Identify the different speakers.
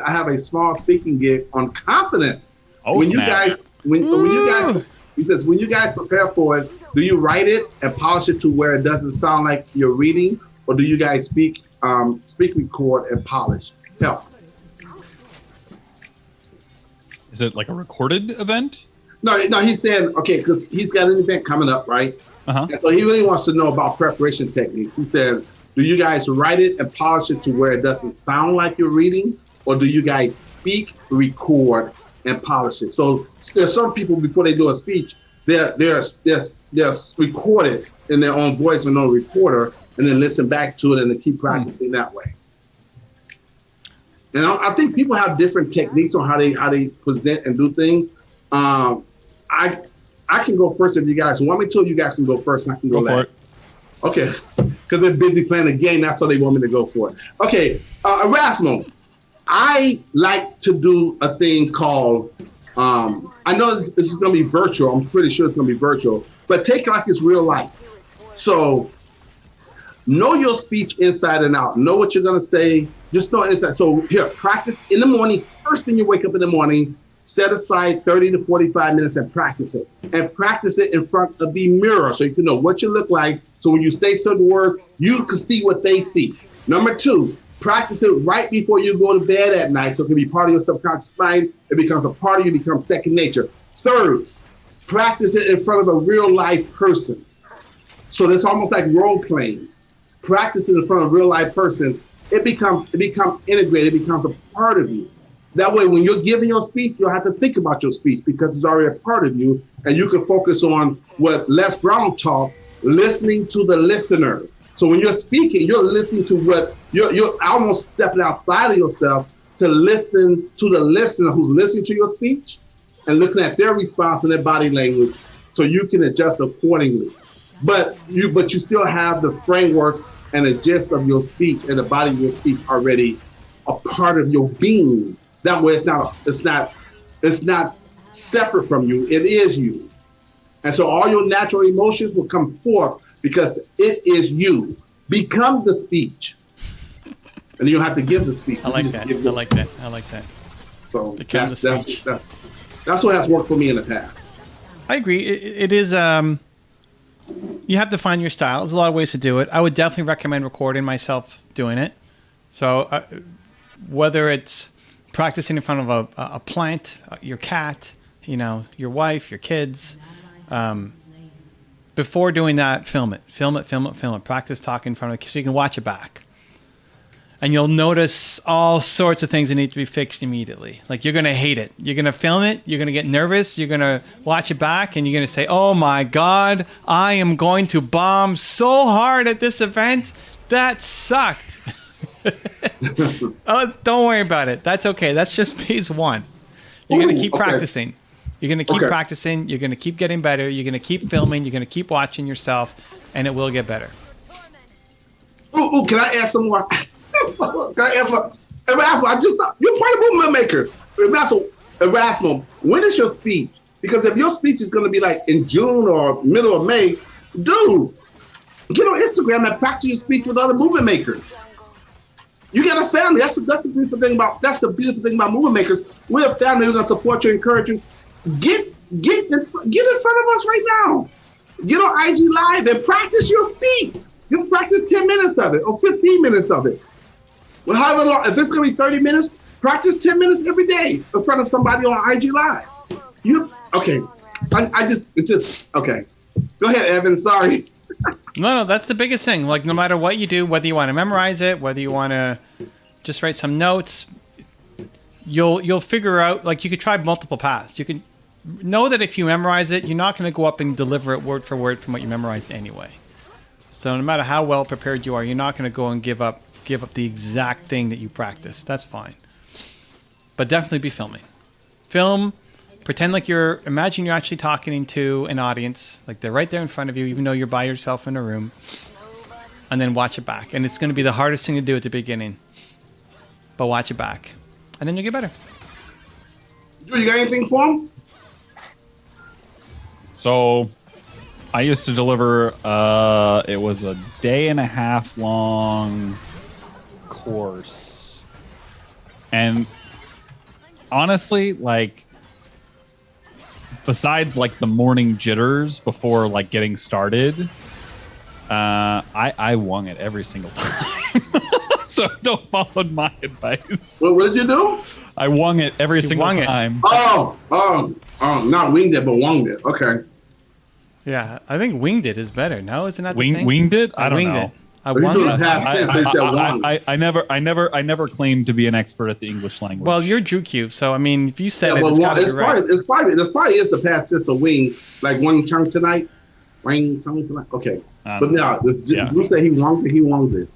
Speaker 1: I have a small speaking gig on confidence.
Speaker 2: Oh,
Speaker 1: when
Speaker 2: snap.
Speaker 1: you guys, when you guys, he says, when you guys prepare for it, do you write it and polish it to where it doesn't sound like you're reading, or do you guys speak, record, and polish? Help.
Speaker 2: Is it like a recorded event?
Speaker 1: No, he's saying, okay, because he's got an event coming up, right?
Speaker 2: Uh-huh.
Speaker 1: And so he really wants to know about preparation techniques. He said, do you guys write it and polish it to where it doesn't sound like you're reading, or do you guys speak, record, and polish it? So there's some people, before they do a speech, they're recorded in their own voice and no recorder, and then listen back to it and then keep practicing that way. And I think people have different techniques on how they present and do things. I can go first if you guys want me to. You guys can go first, and I can go last. Okay, because they're busy playing the game. That's why they want me to go for it. Okay, Erasmo, I like to do a thing called, I know this is going to be virtual. I'm pretty sure it's going to be virtual, but take it like it's real life. So know your speech inside and out. Know what you're going to say. Just know inside. So here, practice in the morning. First thing you wake up in the morning, set aside 30 to 45 minutes and practice it. And practice it in front of the mirror so you can know what you look like. So when you say certain words, you can see what they see. Number two, practice it right before you go to bed at night so it can be part of your subconscious mind. It becomes a part of you, becomes second nature. Third, practice it in front of a real life person. So it's almost like role playing. Practice it in front of a real life person. It becomes integrated. It becomes a part of you. That way, when you're giving your speech, you'll have to think about your speech because it's already a part of you, and you can focus on what Les Brown taught, listening to the listener. So when you're speaking, you're listening to what you're almost stepping outside of yourself to listen to the listener who's listening to your speech and looking at their response and their body language, so you can adjust accordingly. But you still have the framework and the gist of your speech and the body of your speech already a part of your being. That way, it's not separate from you. It is you, and so all your natural emotions will come forth because it is you. Become the speech, and you don't have to give the speech.
Speaker 3: I like that. I like that.
Speaker 1: So that's what has worked for me in the past.
Speaker 3: I agree. It is. You have to find your style. There's a lot of ways to do it. I would definitely recommend recording myself doing it. So whether it's practicing in front of a plant, your cat, your wife, your kids, before doing that, film it. Practice talking in front of it so you can watch it back. And you'll notice all sorts of things that need to be fixed immediately. Like you're going to hate it. You're going to film it. You're going to get nervous. You're going to watch it back and you're going to say, oh my God, I am going to bomb so hard at this event. That sucked. Oh, don't worry about it. That's okay. That's just phase one. You're going to keep practicing. You're going to keep practicing. You're going to keep getting better. You're going to keep filming. You're going to keep watching yourself and it will get better.
Speaker 1: Ooh, can I add some more? Can I ask what? Erasmo, I just thought you're part of movement makers. Erasmo, when is your speech? Because if your speech is going to be like in June or middle of May, dude, get on Instagram and practice your speech with other movement makers. You got a family. That's the beautiful thing about movement makers. We're a family. We're going to support you, encourage you. Get in front of us right now. Get on IG Live and practice your speech. You can practice 10 minutes of it or 15 minutes of it. Well, however long, if it's going to be 30 minutes, practice 10 minutes every day in front of somebody on IG Live. Okay. Okay. Go ahead, Evan. Sorry.
Speaker 3: No, that's the biggest thing. Like, no matter what you do, whether you want to memorize it, whether you want to just write some notes, you'll figure out, like, you could try multiple paths. You can know that if you memorize it, you're not going to go up and deliver it word for word from what you memorized anyway. So no matter how well prepared you are, you're not going to go and give up the exact thing that you practice. That's fine. But definitely be filming. Film, pretend like imagine you're actually talking to an audience, like they're right there in front of you, even though you're by yourself in a room, and then watch it back. And it's going to be the hardest thing to do at the beginning. But watch it back. And then you'll get better.
Speaker 1: You got anything for him?
Speaker 2: So I used to deliver, it was a day and a half long course. And honestly, like, besides like the morning jitters before like getting started, I wung it every single time. So don't follow my advice.
Speaker 1: What did you do?
Speaker 2: I wung it every single time.
Speaker 1: Not winged it, but wunged it. Okay.
Speaker 3: Yeah, I think winged it is better. No, isn't that the thing?
Speaker 2: Winged it? I don't know.
Speaker 3: I
Speaker 1: But he's doing
Speaker 3: winged it.
Speaker 1: past tense. They said wung.
Speaker 2: I never claimed to be an expert at the English language.
Speaker 3: Well, you're Drew, so I mean, if you said
Speaker 1: Yeah,
Speaker 3: it,
Speaker 1: but
Speaker 3: it's gotta be right.
Speaker 1: this probably is the past tense of wing, like one chunk tonight. Wing chunk tonight. Okay. But now, you say he wunged it.